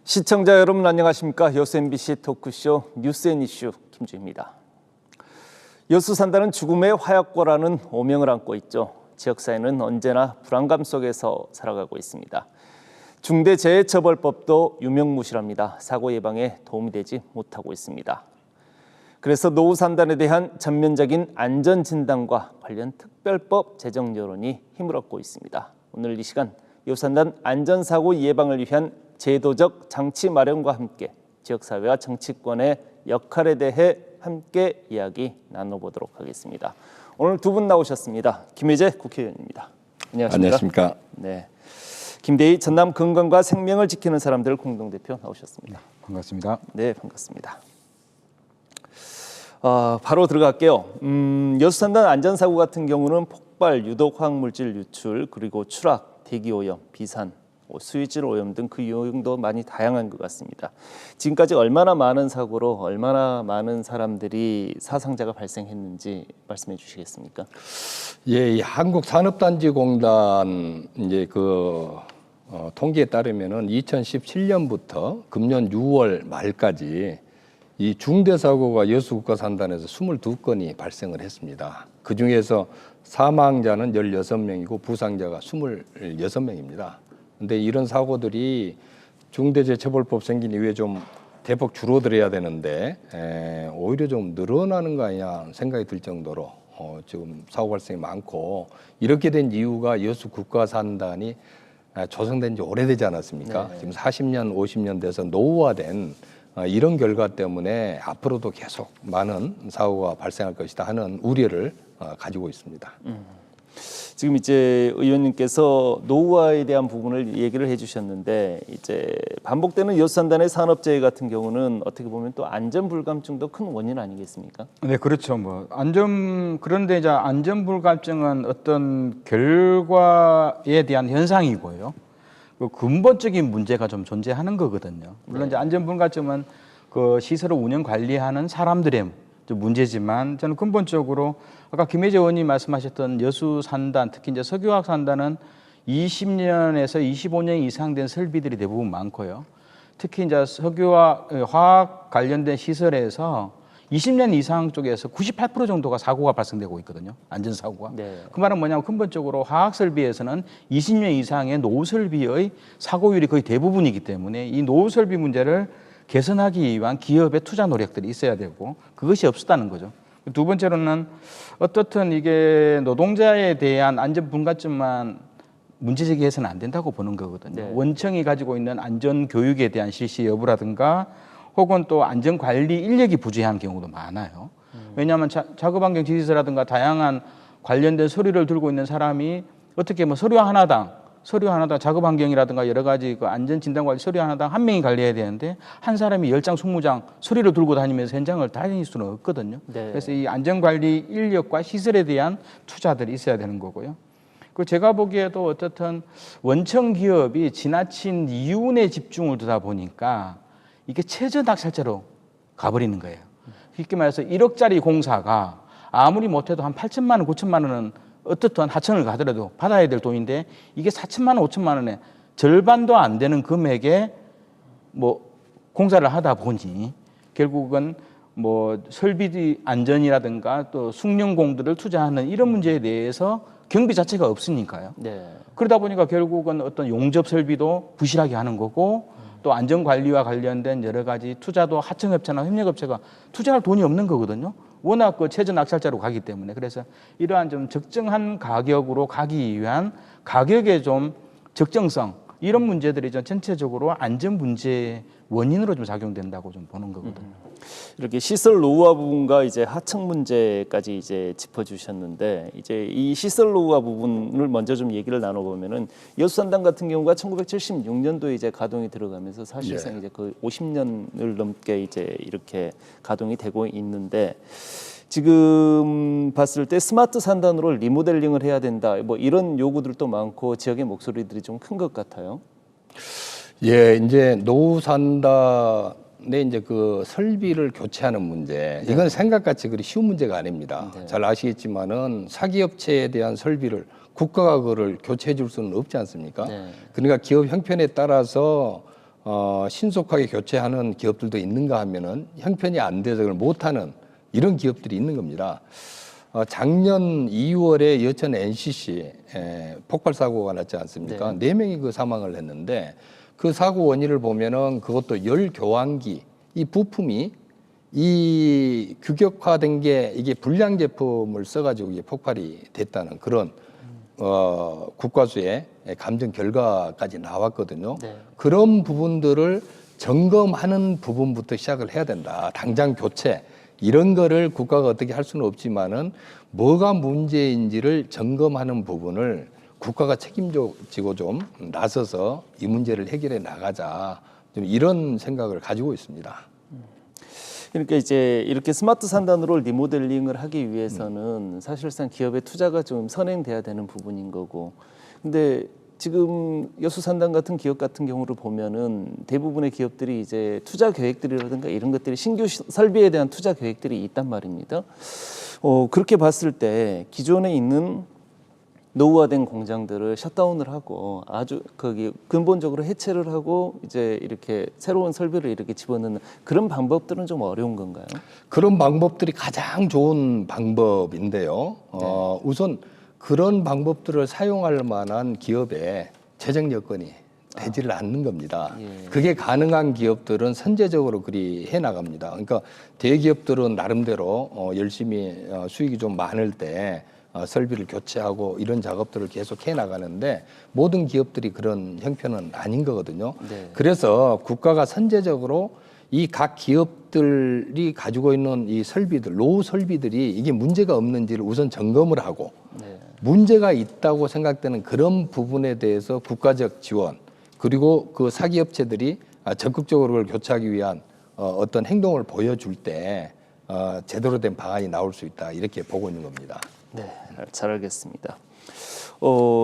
시청자 여러분 안녕하십니까? 여수 MBC 토크쇼 뉴스앤이슈 김주희입니다. 여수 산다는 죽음의 화약고라는 오명을 안고 있죠. 지역사회는 언제나 불안감 속에서 살아가고 있습니다. 중대재해처벌법도 유명무실합니다. 사고 예방에 도움이 되지 못하고 있습니다. 그래서 노후 산단에 대한 전면적인 안전진단과 관련 특별법 제정 여론이 힘을 얻고 있습니다. 오늘 이 시간 여수산단 안전사고 예방을 위한 제도적 장치 마련과 함께 지역사회와 정치권의 역할에 대해 함께 이야기 나눠보도록 하겠습니다. 오늘 두 분 나오셨습니다. 김혜재 국회의원입니다. 안녕하십니까? 네. 김대희 전남 건강과 생명을 지키는 사람들 공동대표 나오셨습니다. 반갑습니다. 네, 반갑습니다. 바로 들어갈게요. 여수산단 안전사고 같은 경우는 폭발, 유독 화학물질 유출, 그리고 추락, 대기오염, 비산, 수유질 오염 등 그 요인도 많이 다양한 것 같습니다. 지금까지 얼마나 많은 사고로 얼마나 많은 사람들이 사상자가 발생했는지 말씀해 주시겠습니까? 예, 이 한국산업단지공단 이제 통계에 따르면은 2017년부터 금년 6월 말까지 이 중대사고가 여수국가산단에서 22건이 발생을 했습니다. 그 중에서 사망자는 16명이고 부상자가 26명입니다. 근데 이런 사고들이 중대재해처벌법 생긴 이후에 좀 대폭 줄어들어야 되는데 오히려 좀 늘어나는 거 아니냐 생각이 들 정도로 지금 사고 발생이 많고, 이렇게 된 이유가 여수국가산단이 조성된 지 오래되지 않았습니까? 네. 지금 40년, 50년 돼서 노후화된 이런 결과 때문에 앞으로도 계속 많은 사고가 발생할 것이다 하는 우려를 가지고 있습니다. 지금 이제 의원님께서 노후화에 대한 부분을 얘기를 해주셨는데, 이제 반복되는 여수산단의 산업재해 같은 경우는 어떻게 보면 또 안전불감증도 큰 원인 아니겠습니까? 네, 그렇죠. 그런데 이제 안전불감증은 어떤 결과에 대한 현상이고요. 그 근본적인 문제가 좀 존재하는 거거든요. 물론 이제 안전불감증은 그 시설을 운영 관리하는 사람들의 문제지만, 저는 근본적으로 아까 김혜재 의원님 말씀하셨던 여수산단, 특히 이제 석유화학산단은 20년에서 25년 이상 된 설비들이 대부분 많고요. 특히 이제 화학 관련된 시설에서 20년 이상 쪽에서 98% 정도가 사고가 발생되고 있거든요. 안전사고가. 네. 그 말은 뭐냐면 근본적으로 화학설비에서는 20년 이상의 노후설비의 사고율이 거의 대부분이기 때문에 이 노후설비 문제를 개선하기 위한 기업의 투자 노력들이 있어야 되고, 그것이 없었다는 거죠. 두 번째로는 어떻든 이게 노동자에 대한 안전분감증만 문제 제기해서는 안 된다고 보는 거거든요. 네. 원청이 가지고 있는 안전교육에 대한 실시 여부라든가 혹은 또 안전관리 인력이 부재한 경우도 많아요. 왜냐하면 작업환경 지시서라든가 다양한 관련된 서류를 들고 있는 사람이 어떻게 서류 하나당 작업환경이라든가 여러 가지 그 안전진단관리 서류 하나당 한 명이 관리해야 되는데 한 사람이 10장, 20장 서류를 들고 다니면서 현장을 다닐 수는 없거든요. 네. 그래서 이 안전관리 인력과 시설에 대한 투자들이 있어야 되는 거고요. 그리고 제가 보기에도 어떻든 원청 기업이 지나친 이윤에 집중을 두다 보니까 이게 최저낙찰제로 가버리는 거예요. 쉽게 말해서 1억짜리 공사가 아무리 못해도 한 8천만 원, 9천만 원은 어떻든 하청을 가더라도 받아야 될 돈인데, 이게 4천만 원, 5천만 원에 절반도 안 되는 금액에 공사를 하다 보니 결국은 설비 안전이라든가 또 숙련공들을 투자하는 이런 문제에 대해서 경비 자체가 없으니까요. 네. 그러다 보니까 결국은 어떤 용접 설비도 부실하게 하는 거고, 또 안전관리와 관련된 여러 가지 투자도 하청업체나 협력업체가 투자할 돈이 없는 거거든요. 워낙 그 최저 낙찰자로 가기 때문에. 그래서 이러한 좀 적정한 가격으로 가기 위한 가격의 좀 적정성, 이런 문제들이 좀 전체적으로 안전 문제의 원인으로 좀 작용된다고 좀 보는 거거든요. 이렇게 시설 노후화 부분과 이제 하청 문제까지 이제 짚어주셨는데, 이제 이 시설 노후화 부분을 먼저 좀 얘기를 나눠보면은 여수산단 같은 경우가 1976년도에 이제 가동이 들어가면서 사실상 이제 거의 50년을 넘게 이제 이렇게 가동이 되고 있는데, 지금 봤을 때 스마트 산단으로 리모델링을 해야 된다, 이런 요구들도 많고 지역의 목소리들이 좀 큰 것 같아요. 예, 이제 노후 산단의 이제 그 설비를 교체하는 문제, 이건 생각같이 그리 쉬운 문제가 아닙니다. 잘 아시겠지만은 사기업체에 대한 설비를 국가가 그걸 교체해 줄 수는 없지 않습니까? 그러니까 기업 형편에 따라서 신속하게 교체하는 기업들도 있는가 하면은 형편이 안 돼서 그걸 못하는 이런 기업들이 있는 겁니다. 작년 2월에 여천 NCC 폭발 사고가 났지 않습니까? 네 명이 그 사망을 했는데 그 사고 원인을 보면은 그것도 열 교환기 이 부품이 이 규격화된 게 이게 불량 제품을 써가지고 이게 폭발이 됐다는 그런 국과수의 감정 결과까지 나왔거든요. 네. 그런 부분들을 점검하는 부분부터 시작을 해야 된다. 당장 교체 이런 거를 국가가 어떻게 할 수는 없지만은 뭐가 문제인지를 점검하는 부분을 국가가 책임지고 좀 나서서 이 문제를 해결해 나가자. 좀 이런 생각을 가지고 있습니다. 그러니까 이제 이렇게 스마트 산단으로 리모델링을 하기 위해서는 사실상 기업의 투자가 좀 선행돼야 되는 부분인 거고, 근데 지금 여수산단 같은 기업 같은 경우를 보면은 대부분의 기업들이 이제 투자 계획들이라든가 이런 것들이 신규 설비에 대한 투자 계획들이 있단 말입니다. 그렇게 봤을 때 기존에 있는 노후화된 공장들을 셧다운을 하고 아주 거기 근본적으로 해체를 하고 이제 이렇게 새로운 설비를 이렇게 집어넣는 그런 방법들은 좀 어려운 건가요? 그런 방법들이 가장 좋은 방법인데요. 우선 그런 방법들을 사용할 만한 기업의 재정 여건이 되지를 않는 겁니다. 그게 가능한 기업들은 선제적으로 그리 해나갑니다. 그러니까 대기업들은 나름대로 열심히 수익이 좀 많을 때 설비를 교체하고 이런 작업들을 계속 해나가는데 모든 기업들이 그런 형편은 아닌 거거든요. 네. 그래서 국가가 선제적으로 이 각 기업들이 가지고 있는 이 설비들, 노후 설비들이 이게 문제가 없는지를 우선 점검을 하고 네. 문제가 있다고 생각되는 그런 부분에 대해서 국가적 지원 그리고 그 사기업체들이 적극적으로 그걸 교체하기 위한 어떤 행동을 보여줄 때 제대로 된 방안이 나올 수 있다 이렇게 보고 있는 겁니다. 네, 잘 알겠습니다.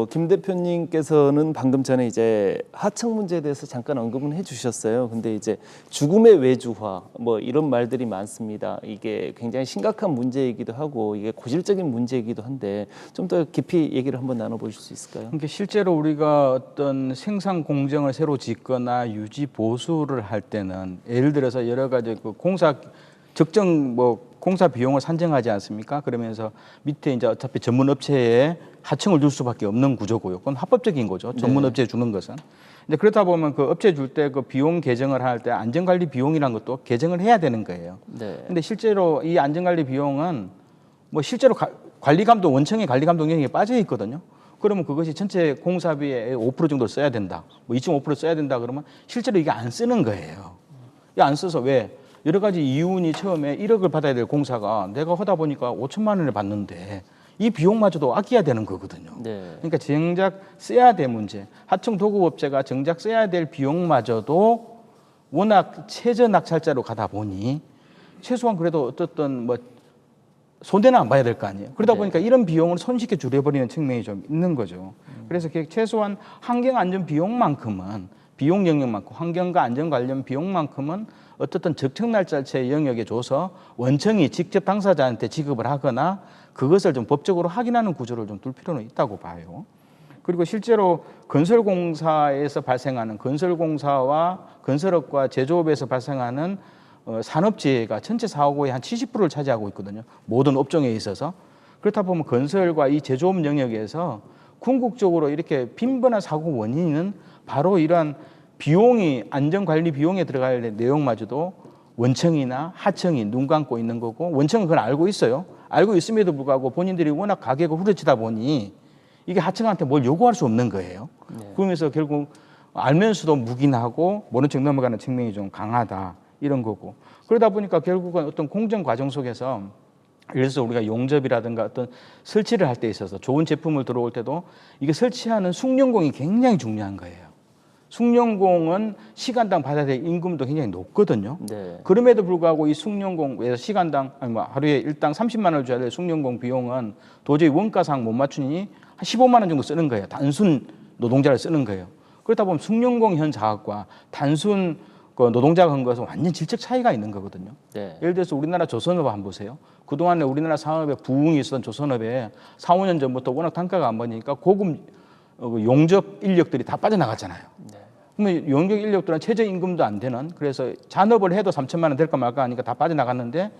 김 대표님께서는 방금 전에 이제 하청 문제에 대해서 잠깐 언급은 해주셨어요. 근데 이제 죽음의 외주화 뭐 이런 말들이 많습니다. 이게 굉장히 심각한 문제이기도 하고 이게 고질적인 문제이기도 한데 좀 더 깊이 얘기를 한번 나눠보실 수 있을까요? 그러니까 실제로 우리가 어떤 생산 공정을 새로 짓거나 유지 보수를 할 때는 예를 들어서 여러 가지 그 공사 적정 공사 비용을 산정하지 않습니까? 그러면서 밑에 이제 어차피 전문 업체에 하청을 둘 수밖에 없는 구조고요. 그건 합법적인 거죠. 전문 업체에 주는 것은. 근데 그렇다 보면 그 업체 줄 때 그 비용 계정을 할 때 안전관리 비용이라는 것도 계정을 해야 되는 거예요. 네. 근데 실제로 이 안전관리 비용은 실제로 관리감독 원청의 관리감독 영역에 빠져 있거든요. 그러면 그것이 전체 공사비의 5% 정도 써야 된다. 2.5% 써야 된다 그러면 실제로 이게 안 쓰는 거예요. 이게 안 써서 왜? 여러 가지 이윤이 처음에 1억을 받아야 될 공사가 내가 하다 보니까 5천만 원을 받는데 이 비용마저도 아껴야 되는 거거든요. 네. 그러니까 정작 써야 될 문제. 하청 도급업체가 정작 써야 될 비용마저도 워낙 최저 낙찰자로 가다 보니 최소한 그래도 어떻든 손해는 안 봐야 될 거 아니에요. 그러다 보니까 이런 비용을 손쉽게 줄여버리는 측면이 좀 있는 거죠. 그래서 최소한 환경 안전 비용만큼은 비용 영역만큼 환경과 안전 관련 비용만큼은 어떻든 적정 날짜의 영역에 줘서 원청이 직접 당사자한테 지급을 하거나 그것을 좀 법적으로 확인하는 구조를 좀 둘 필요는 있다고 봐요. 그리고 실제로 건설공사에서 발생하는 건설공사와 건설업과 제조업에서 발생하는 산업재해가 전체 사고의 한 70%를 차지하고 있거든요. 모든 업종에 있어서. 그렇다 보면 건설과 이 제조업 영역에서 궁극적으로 이렇게 빈번한 사고 원인은 바로 이러한 비용이 안전관리 비용에 들어갈 내용마저도 원청이나 하청이 눈 감고 있는 거고 원청은 그걸 알고 있어요. 알고 있음에도 불구하고 본인들이 워낙 가계가 후려치다 보니 이게 하청한테 뭘 요구할 수 없는 거예요. 네. 그러면서 결국 알면서도 묵인하고 모른 척 넘어가는 측면이 좀 강하다 이런 거고 그러다 보니까 결국은 어떤 공정 과정 속에서 예를 들어서 우리가 용접이라든가 어떤 설치를 할 때 있어서 좋은 제품을 들어올 때도 이게 설치하는 숙련공이 굉장히 중요한 거예요. 숙련공은 시간당 받아야 될 임금도 굉장히 높거든요. 네. 그럼에도 불구하고 이 숙련공에서 시간당 하루에 일당 30만 원을 줘야 될 숙련공 비용은 도저히 원가상 못 맞추니 한 15만 원 정도 쓰는 거예요. 단순 노동자를 쓰는 거예요. 그렇다 보면 숙련공 현 사업과 단순 노동자가 한 것은 완전 질적 차이가 있는 거거든요. 네. 예를 들어서 우리나라 조선업 한번 보세요. 그동안에 우리나라 산업에 부흥이 있었던 조선업에 4, 5년 전부터 워낙 단가가 안 맞으니까 고급 용접 인력들이 다 빠져나갔잖아요. 네. 그러면 용역 인력들은 최저임금도 안 되는, 그래서 잔업을 해도 3천만 원 될까 말까 하니까 다 빠져나갔는데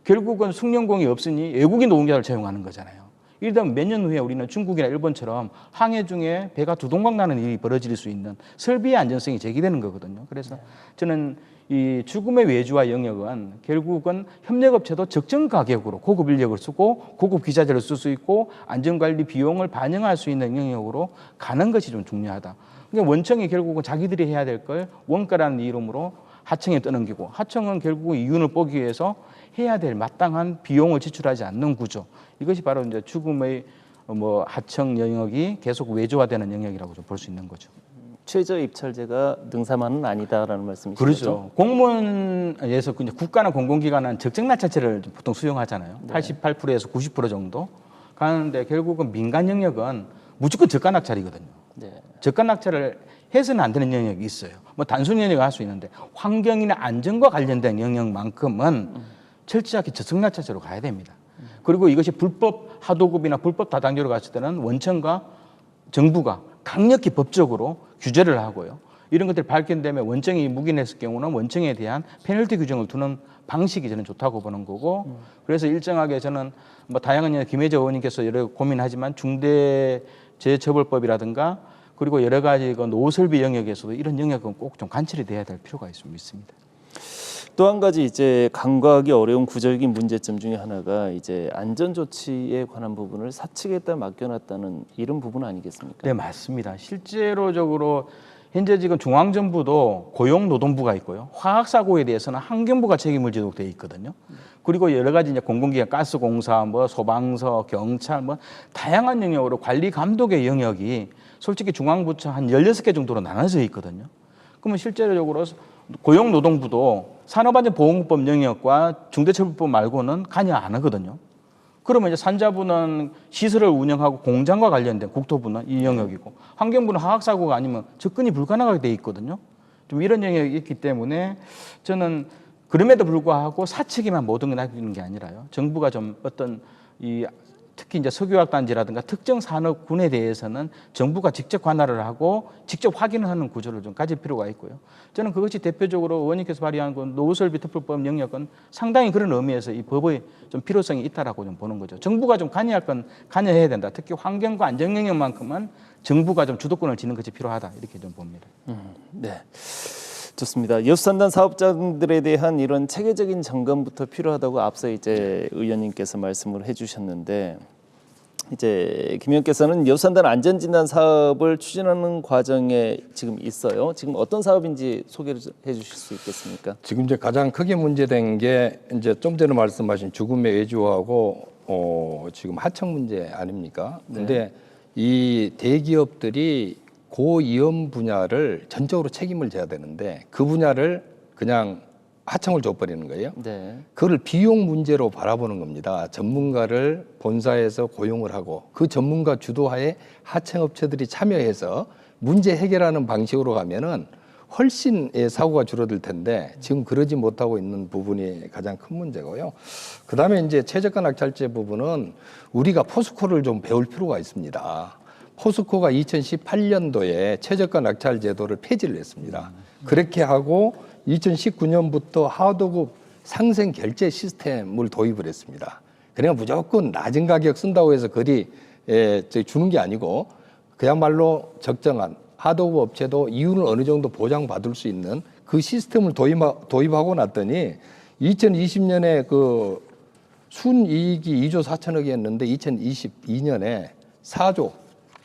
결국은 숙련공이 없으니 외국인 노동자를 채용하는 거잖아요. 이러다 몇 년 후에 우리는 중국이나 일본처럼 항해 중에 배가 두동강 나는 일이 벌어질 수 있는 설비의 안전성이 제기되는 거거든요. 그래서 저는 이 죽음의 외주화 영역은 결국은 협력업체도 적정 가격으로 고급 인력을 쓰고 고급 기자재를 쓸 수 있고 안전관리 비용을 반영할 수 있는 영역으로 가는 것이 좀 중요하다. 그러니까 원청이 결국은 자기들이 해야 될 걸 원가라는 이름으로 하청에 떠넘기고, 하청은 결국은 이윤을 보기 위해서 해야 될 마땅한 비용을 지출하지 않는 구조. 이것이 바로 이제 죽음의 하청 영역이 계속 외주화되는 영역이라고 좀 볼 수 있는 거죠. 최저 입찰제가 능사만은 아니다라는 말씀이시죠? 그렇죠. 공무원에서 그냥 국가나 공공기관은 적정 낙찰제를 보통 수용하잖아요. 네. 88%에서 90% 정도 가는데 결국은 민간 영역은 무조건 저가 낙찰이거든요. 네. 저가 낙찰을 해서는 안 되는 영역이 있어요. 뭐 단순 영역을 할 수 있는데 환경이나 안전과 관련된 영역만큼은 철저하게 저성 낙찰제로 가야 됩니다. 그리고 이것이 불법 하도급이나 불법 다단계로 갔을 때는 원청과 정부가 강력히 법적으로 규제를 하고요. 이런 것들이 발견되면 원청이 묵인했을 경우는 원청에 대한 페널티 규정을 두는 방식이 저는 좋다고 보는 거고, 그래서 일정하게 저는 뭐 다양한 김혜재 의원님께서 여러 고민하지만 중대재해처벌법이라든가 그리고 여러 가지 그 노설비 영역에서도 이런 영역은 꼭 좀 관철이 돼야 될 필요가 있습니다. 또 한 가지 이제 간과하기 어려운 구조적인 문제점 중에 하나가 이제 안전 조치에 관한 부분을 사측에다 맡겨놨다는 이런 부분 아니겠습니까? 네, 맞습니다. 실제로적으로 현재 지금 중앙정부도 고용노동부가 있고요. 화학사고에 대해서는 환경부가 책임을 지도록 되어 있거든요. 그리고 여러 가지 이제 공공기관, 가스공사, 뭐 소방서, 경찰, 뭐 다양한 영역으로 관리 감독의 영역이 솔직히 중앙부처 한 16개 정도로 나눠져 있거든요. 그러면 실제적으로 고용노동부도 산업안전보건법 영역과 중대처벌법 말고는 관여 안 하거든요. 그러면 이제 산자부는 시설을 운영하고 공장과 관련된, 국토부는 이 영역이고, 환경부는 화학사고가 아니면 접근이 불가능하게 돼 있거든요. 좀 이런 영역이 있기 때문에 저는 그럼에도 불구하고 사측에만 모든 걸 놔두는 게 아니라요. 정부가 좀 어떤 특히 이제 석유화학단지라든가 특정 산업군에 대해서는 정부가 직접 관할을 하고 직접 확인을 하는 구조를 좀 가질 필요가 있고요. 저는 그것이 대표적으로 의원님께서 발의한 그 노후설비 특별법 영역은 상당히 그런 의미에서 이 법의 좀 필요성이 있다라고 좀 보는 거죠. 정부가 좀 관여할 건 관여해야 된다. 특히 환경과 안전 영역만큼은 정부가 좀 주도권을 쥐는 것이 필요하다. 이렇게 좀 봅니다. 네. 좋습니다. 여수산단 사업자들에 대한 이런 체계적인 점검부터 필요하다고 앞서 이제 의원님께서 말씀을 해주셨는데, 이제 김 의원께서는 여수산단 안전진단 사업을 추진하는 과정에 지금 있어요. 지금 어떤 사업인지 소개를 해주실 수 있겠습니까? 지금 이제 가장 크게 문제된 게 이제 좀 전에 말씀하신 죽음의 외주화하고 지금 하청 문제 아닙니까? 근데 이 대기업들이 고위험 분야를 전적으로 책임을 져야 되는데 그 분야를 그냥 하청을 줘버리는 거예요. 네. 그걸 비용 문제로 바라보는 겁니다. 전문가를 본사에서 고용을 하고 그 전문가 주도하에 하청업체들이 참여해서 문제 해결하는 방식으로 가면은 훨씬 사고가 줄어들 텐데 지금 그러지 못하고 있는 부분이 가장 큰 문제고요. 그다음에 이제 최저가 낙찰제 부분은 우리가 포스코를 좀 배울 필요가 있습니다. 포스코가 2018년도에 최저가 낙찰 제도를 폐지를 했습니다. 그렇게 하고 2019년부터 하도급 상생 결제 시스템을 도입을 했습니다. 그러니까 무조건 낮은 가격 쓴다고 해서 그리 주는 게 아니고 그야말로 적정한 하도급 업체도 이윤을 어느 정도 보장받을 수 있는 그 시스템을 도입하고 났더니 2020년에 그 순이익이 2조 4천억이었는데 2022년에 4조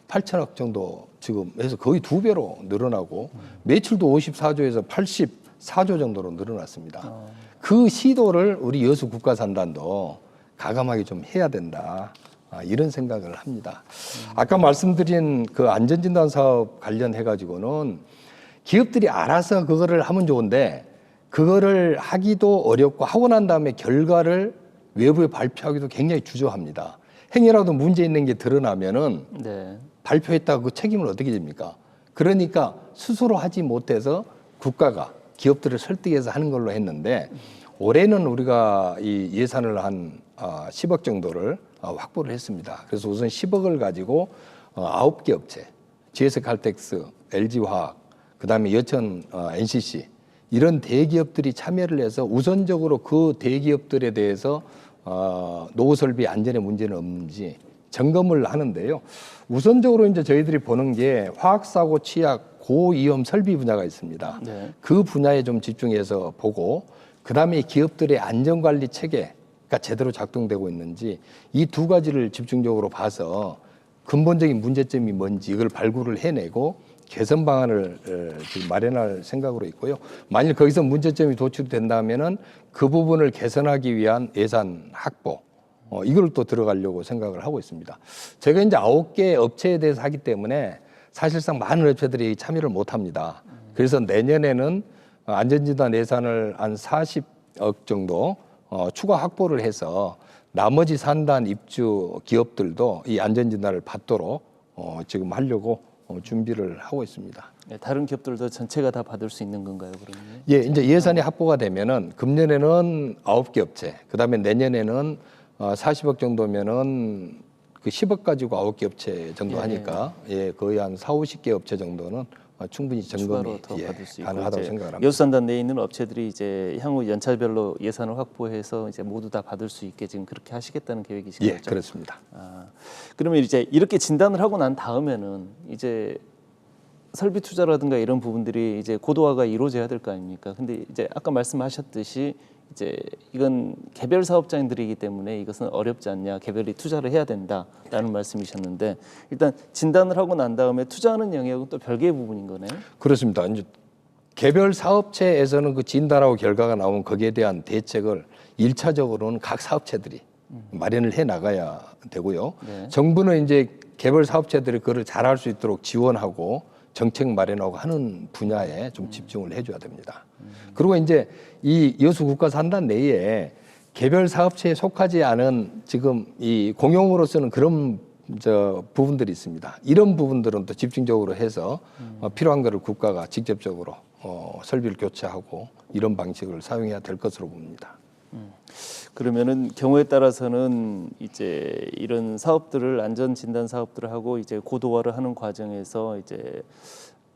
8천억 정도 지금 해서 거의 2배로 늘어나고 매출도 54조에서 84조 정도로 늘어났습니다. 그 시도를 우리 여수 국가산단도 가감하게 좀 해야 된다. 이런 생각을 합니다. 아까 말씀드린 그 안전진단 사업 관련해 가지고는 기업들이 알아서 그거를 하면 좋은데 그거를 하기도 어렵고 하고 난 다음에 결과를 외부에 발표하기도 굉장히 주저합니다. 행여라도 문제 있는 게 드러나면은 네. 발표했다고 그 책임을 어떻게 집니까? 그러니까 스스로 하지 못해서 국가가 기업들을 설득해서 하는 걸로 했는데 올해는 우리가 이 예산을 한 10억 정도를 확보를 했습니다. 그래서 우선 10억을 가지고 9개 업체, GS칼텍스, LG화학, 그다음에 여천 NCC 이런 대기업들이 참여를 해서 우선적으로 그 대기업들에 대해서 노후 설비 안전에 문제는 없는지 점검을 하는데요. 우선적으로 이제 저희들이 보는 게 화학사고 취약 고위험 설비 분야가 있습니다. 네. 그 분야에 좀 집중해서 보고 그다음에 기업들의 안전관리 체계가 제대로 작동되고 있는지 이 두 가지를 집중적으로 봐서 근본적인 문제점이 뭔지 이걸 발굴을 해내고 개선 방안을 지금 마련할 생각으로 있고요. 만일 거기서 문제점이 도출된다면은 그 부분을 개선하기 위한 예산 확보 이걸 또 들어가려고 생각을 하고 있습니다. 제가 이제 9개 업체에 대해서 하기 때문에 사실상 많은 업체들이 참여를 못 합니다. 그래서 내년에는 안전진단 예산을 한 40억 정도 추가 확보를 해서 나머지 산단 입주 기업들도 이 안전진단을 받도록 지금 하려고 준비를 하고 있습니다. 네, 다른 기업들도 전체가 다 받을 수 있는 건가요, 그러면? 예, 이제 예산이 확보가 되면은 금년에는 9개 업체, 그다음에 내년에는 40억 정도면은 그 10억 가지고 9개 업체 정도 하니까 거의 한 4, 50개 업체 정도는 충분히 점검이 더 받을 수 있고 가능하다고 생각합니다. 여수산단 내에 있는 업체들이 이제 향후 연차별로 예산을 확보해서 이제 모두 다 받을 수 있게 지금 그렇게 하시겠다는 계획이신 예, 거죠? 그렇습니다. 그러면 이제 이렇게 진단을 하고 난 다음에는 이제 설비 투자라든가 이런 부분들이 이제 고도화가 이루어져야 될 거 아닙니까? 근데 이제 아까 말씀하셨듯이 이제 이건 개별 사업장들이기 때문에 이것은 어렵지 않냐, 개별이 투자를 해야 된다라는 말씀이셨는데 일단 진단을 하고 난 다음에 투자하는 영역은 또 별개의 부분인 거네요. 그렇습니다. 이제 개별 사업체에서는 그 진단하고 결과가 나오면 거기에 대한 대책을 1차적으로는 각 사업체들이 마련을 해 나가야 되고요. 네. 정부는 이제 개별 사업체들이 그걸 잘할 수 있도록 지원하고 정책 마련하고 하는 분야에 좀 집중을 해줘야 됩니다. 그리고 이제 이 여수 국가산단 내에 개별 사업체에 속하지 않은 지금 이 공용으로서는 그런 부분들이 있습니다. 이런 부분들은 또 집중적으로 해서 필요한 거를 국가가 직접적으로 설비를 교체하고 이런 방식을 사용해야 될 것으로 봅니다. 그러면은 경우에 따라서는 이제 이런 사업들을 안전 진단 사업들을 하고 이제 고도화를 하는 과정에서 이제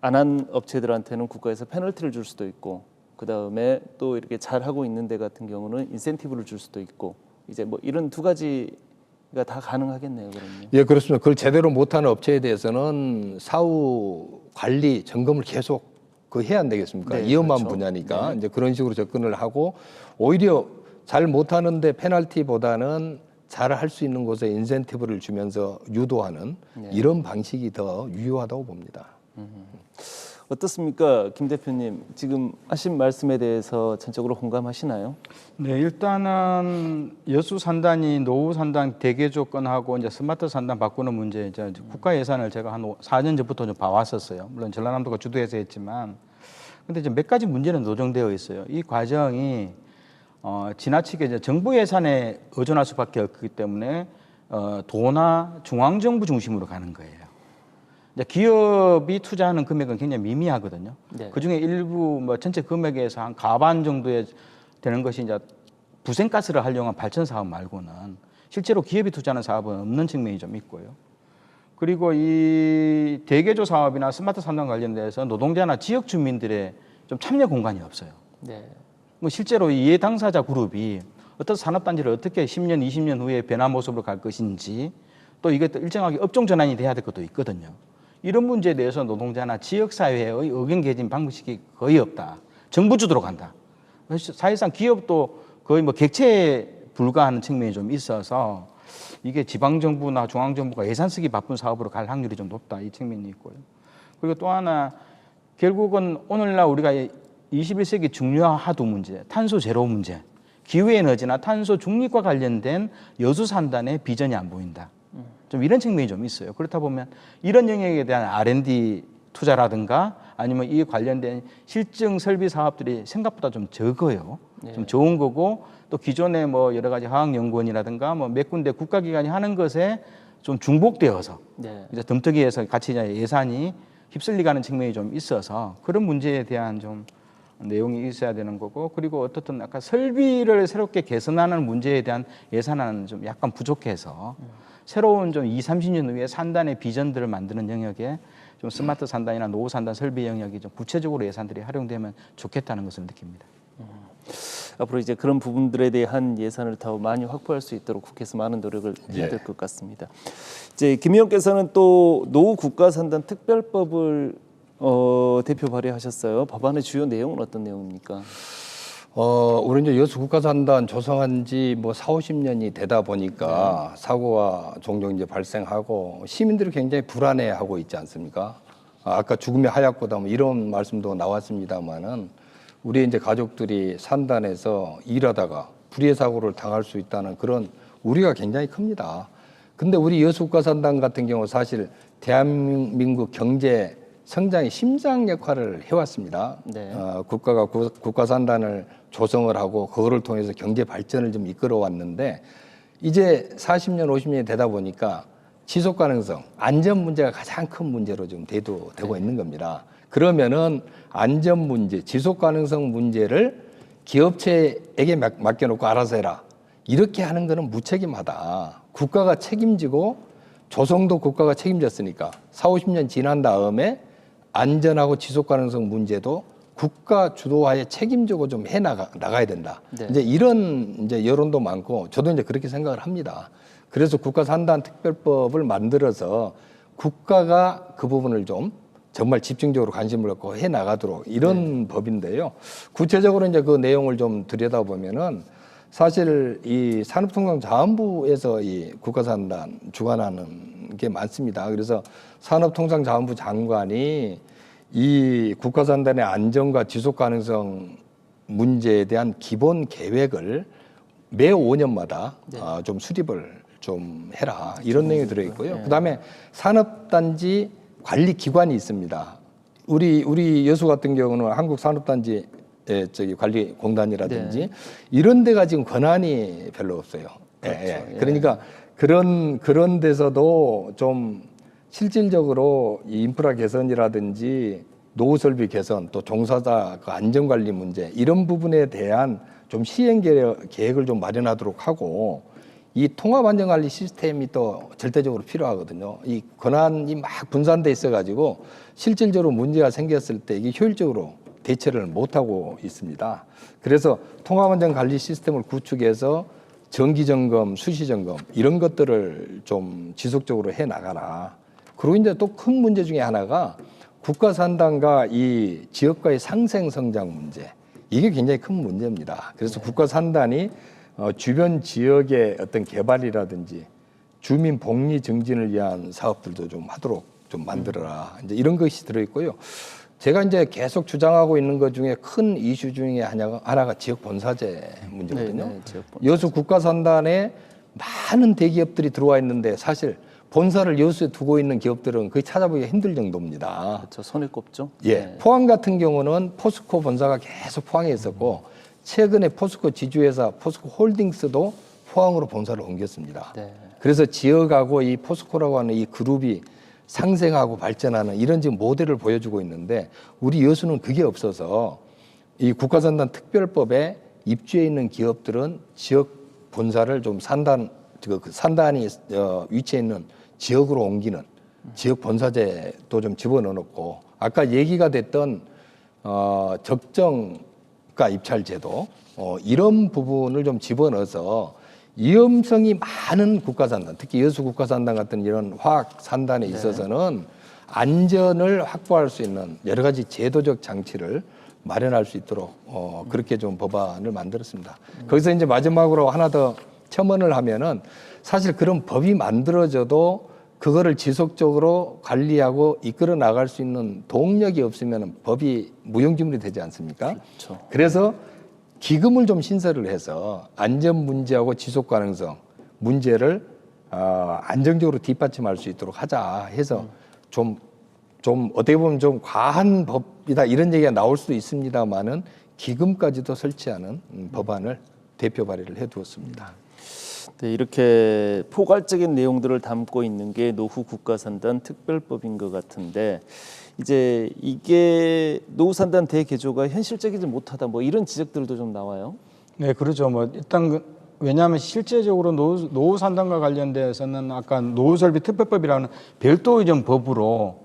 안 한 업체들한테는 국가에서 페널티를 줄 수도 있고 그 다음에 또 이렇게 잘 하고 있는 데 같은 경우는 인센티브를 줄 수도 있고 이제 뭐 이런 두 가지가 다 가능하겠네요, 그러면. 예, 그렇습니다. 그걸 제대로 못하는 업체에 대해서는 사후 관리 점검을 계속 해야 안 되겠습니까? 네, 위험한 그렇죠. 분야니까 이제 그런 식으로 접근을 하고 오히려 잘 못하는데 페널티보다는 잘 할 수 있는 곳에 인센티브를 주면서 유도하는 이런 방식이 더 유효하다고 봅니다. 어떻습니까, 김 대표님? 지금 하신 말씀에 대해서 전적으로 공감하시나요? 네, 일단은 여수 산단이 노후 산단 대개 조건하고 이제 스마트 산단 바꾸는 문제 이제 국가 예산을 제가 한 4년 전부터 좀 봐왔었어요. 물론 전라남도가 주도해서 했지만, 근데 이제 몇 가지 문제는 노정되어 있어요. 이 과정이 지나치게 이제 정부 예산에 의존할 수밖에 없기 때문에 도나 중앙 정부 중심으로 가는 거예요. 이제 기업이 투자하는 금액은 굉장히 미미하거든요. 네. 그 중에 일부 뭐 전체 금액에서 한 과반 정도에 되는 것이 이제 부생가스를 활용한 발전 사업 말고는 실제로 기업이 투자하는 사업은 없는 측면이 좀 있고요. 그리고 이 대개조 사업이나 스마트 산단 관련돼서 노동자나 지역 주민들의 좀 참여 공간이 없어요. 네. 뭐 실제로 이해 당사자 그룹이 어떤 산업단지를 어떻게 10년, 20년 후에 변화 모습으로 갈 것인지 또 이게 또 일정하게 업종 전환이 돼야 될 것도 있거든요. 이런 문제에 대해서 노동자나 지역사회의 의견 개진 방식이 거의 없다. 정부 주도로 간다. 사실상 기업도 거의 뭐 객체에 불과하는 측면이 좀 있어서 이게 지방정부나 중앙정부가 예산 쓰기 바쁜 사업으로 갈 확률이 좀 높다. 이 측면이 있고요. 그리고 또 하나 결국은 오늘날 우리가 21세기 중요하도 문제, 탄소 제로 문제, 기후에너지나 탄소 중립과 관련된 여수 산단의 비전이 안 보인다. 좀 이런 측면이 좀 있어요. 그렇다 보면 이런 영역에 대한 R&D 투자라든가 아니면 이 관련된 실증 설비 사업들이 생각보다 좀 적어요. 네. 좀 좋은 거고 또 기존에 뭐 여러 가지 화학연구원이라든가 뭐 몇 군데 국가기관이 하는 것에 좀 중복되어서 네. 이제 덤터기에서 같이 예산이 휩쓸리가는 측면이 좀 있어서 그런 문제에 대한 좀 내용이 있어야 되는 거고 그리고 어떻든 아까 설비를 새롭게 개선하는 문제에 대한 예산은 좀 약간 부족해서 새로운 좀 20, 30년 후에 산단의 비전들을 만드는 영역에 좀 스마트 산단이나 노후 산단 설비 영역이 좀 구체적으로 예산들이 활용되면 좋겠다는 것을 느낍니다. 앞으로 이제 그런 부분들에 대한 예산을 더 많이 확보할 수 있도록 국회에서 많은 노력을 해야 예. 될 것 같습니다. 이제 김 의원께서는 또 노후 국가산단 특별법을 대표 발의하셨어요. 법안의 주요 내용은 어떤 내용입니까? 우리 이제 여수 국가산단 조성한 지 뭐 40-50년이 되다 보니까 사고가 종종 이제 발생하고 시민들이 굉장히 불안해하고 있지 않습니까? 아까 죽음의 하얗고다 뭐 이런 말씀도 나왔습니다만은 우리 이제 가족들이 산단에서 일하다가 불의의 사고를 당할 수 있다는 그런 우려가 굉장히 큽니다. 근데 우리 여수 국가산단 같은 경우 사실 대한민국 경제 성장의 심장 역할을 해왔습니다. 네. 국가가 국가산단을 조성을 하고 그거를 통해서 경제 발전을 좀 이끌어왔는데 이제 40년, 50년이 되다 보니까 지속 가능성, 안전 문제가 가장 큰 문제로 좀 대두되고 있는 겁니다. 그러면은 안전 문제, 지속 가능성 문제를 기업체에게 맡겨놓고 알아서 해라. 이렇게 하는 거는 무책임하다. 국가가 책임지고 조성도 국가가 책임졌으니까 40-50년 지난 다음에 안전하고 지속 가능성 문제도 국가 주도하에 책임지고 좀 나가야 된다. 네. 이제 이런 이제 여론도 많고 저도 이제 그렇게 생각을 합니다. 그래서 국가산단 특별법을 만들어서 국가가 그 부분을 좀 정말 집중적으로 관심을 갖고 해 나가도록 이런 법인데요. 구체적으로 이제 그 내용을 좀 들여다보면은 사실 이 산업통상자원부에서 이 국가산단 주관하는 게 많습니다. 그래서 산업통상자원부 장관이 이 국가산단의 안전과 지속 가능성 문제에 대한 기본 계획을 매 5년마다 좀 수립을 좀 해라 이런 내용이 들어 있고요. 그다음에 산업단지 관리 기관이 있습니다. 우리 여수 같은 경우는 한국산업단지 관리공단이라든지 이런 데가 지금 권한이 별로 없어요. 그렇죠. 그러니까 그런 데서도 좀 실질적으로 이 인프라 개선이라든지 노후 설비 개선 또 종사자 그 안전관리 문제 이런 부분에 대한 좀 시행 계획을 좀 마련하도록 하고 이 통합안전관리 시스템이 또 절대적으로 필요하거든요. 이 권한이 막 분산돼 있어가지고 실질적으로 문제가 생겼을 때 이게 효율적으로 대처를 못하고 있습니다. 그래서 통합안전관리 시스템을 구축해서 정기점검, 수시점검 이런 것들을 좀 지속적으로 해 나가라. 그리고 이제 또 큰 문제 중에 하나가 국가산단과 이 지역과의 상생성장 문제. 이게 굉장히 큰 문제입니다. 그래서 국가산단이 주변 지역의 어떤 개발이라든지 주민 복리 증진을 위한 사업들도 좀 하도록 좀 만들어라. 이제 이런 것이 들어있고요. 제가 이제 계속 주장하고 있는 것 중에 큰 이슈 중에 하나가 지역 본사제 문제거든요. 지역 본사제. 여수 국가산단에 많은 대기업들이 들어와 있는데 사실 본사를 여수에 두고 있는 기업들은 거의 찾아보기가 힘들 정도입니다. 그렇죠. 손에 꼽죠. 예, 포항 같은 경우는 포스코 본사가 계속 포항에 있었고 최근에 포스코 지주회사 포스코 홀딩스도 포항으로 본사를 옮겼습니다. 네. 그래서 지역하고 이 포스코라고 하는 이 그룹이 상생하고 발전하는 이런 지금 모델을 보여주고 있는데 우리 여수는 그게 없어서 이 국가산단 특별법에 입주해 있는 기업들은 지역 본사를 좀 산단이 위치해 있는 지역으로 옮기는 지역 본사제도 좀 집어넣어놓고 아까 얘기가 됐던 적정가 입찰제도 이런 부분을 좀 집어넣어서 위험성이 많은 국가산단, 특히 여수 국가산단 같은 이런 화학산단에 있어서는 안전을 확보할 수 있는 여러 가지 제도적 장치를 마련할 수 있도록 그렇게 좀 법안을 만들었습니다. 거기서 이제 마지막으로 하나 더 첨언을 하면은 사실 그런 법이 만들어져도 그거를 지속적으로 관리하고 이끌어 나갈 수 있는 동력이 없으면 법이 무용지물이 되지 않습니까? 그렇죠. 그래서 기금을 좀 신설을 해서 안전 문제하고 지속 가능성 문제를 안정적으로 뒷받침할 수 있도록 하자 해서 좀 어떻게 보면 좀 과한 법이다 이런 얘기가 나올 수도 있습니다만은 기금까지도 설치하는 법안을 대표 발의를 해두었습니다. 네, 이렇게 포괄적인 내용들을 담고 있는 게 노후 국가산단 특별법인 것 같은데 이제 이게 노후산단 대개조가 현실적이지 못하다 뭐 이런 지적들도 좀 나와요. 네, 그렇죠. 뭐 일단 왜냐하면 실제적으로 노후 산단과 관련돼서는 아까 노후설비 특별법이라는 별도의 좀 법으로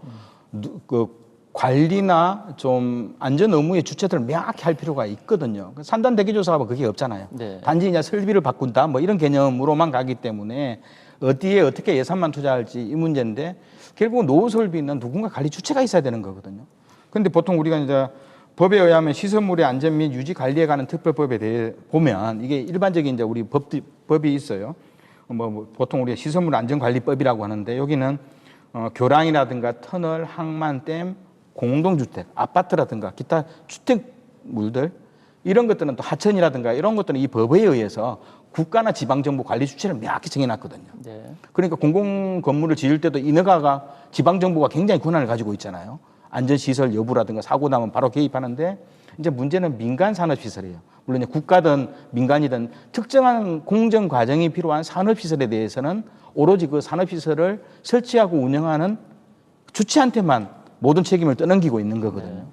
그 관리나 좀 안전 의무의 주체들을 명확히 할 필요가 있거든요. 산단 대기 조사가 그게 없잖아요. 네. 단지 이제 설비를 바꾼다 뭐 이런 개념으로만 가기 때문에 어디에 어떻게 예산만 투자할지 이 문제인데 결국 노후 설비는 누군가 관리 주체가 있어야 되는 거거든요. 그런데 보통 우리가 이제 법에 의하면 시설물의 안전 및 유지 관리에 관한 특별법에 대해 보면 이게 일반적인 이제 우리 법이 있어요. 뭐 보통 우리가 시설물 안전관리법이라고 하는데 여기는 교량이라든가 터널, 항만, 댐, 공동주택, 아파트라든가 기타 주택물들 이런 것들은 또 하천이라든가 이런 것들은 이 법에 의해서 국가나 지방정부 관리 주체를 명확히 정해놨거든요. 네. 그러니까 공공 건물을 지을 때도 인허가가 지방정부가 굉장히 권한을 가지고 있잖아요. 안전시설 여부라든가 사고 나면 바로 개입하는데 이제 문제는 민간 산업시설이에요. 물론 국가든 민간이든 특정한 공정 과정이 필요한 산업시설에 대해서는 오로지 그 산업시설을 설치하고 운영하는 주체한테만 모든 책임을 떠넘기고 있는 거거든요.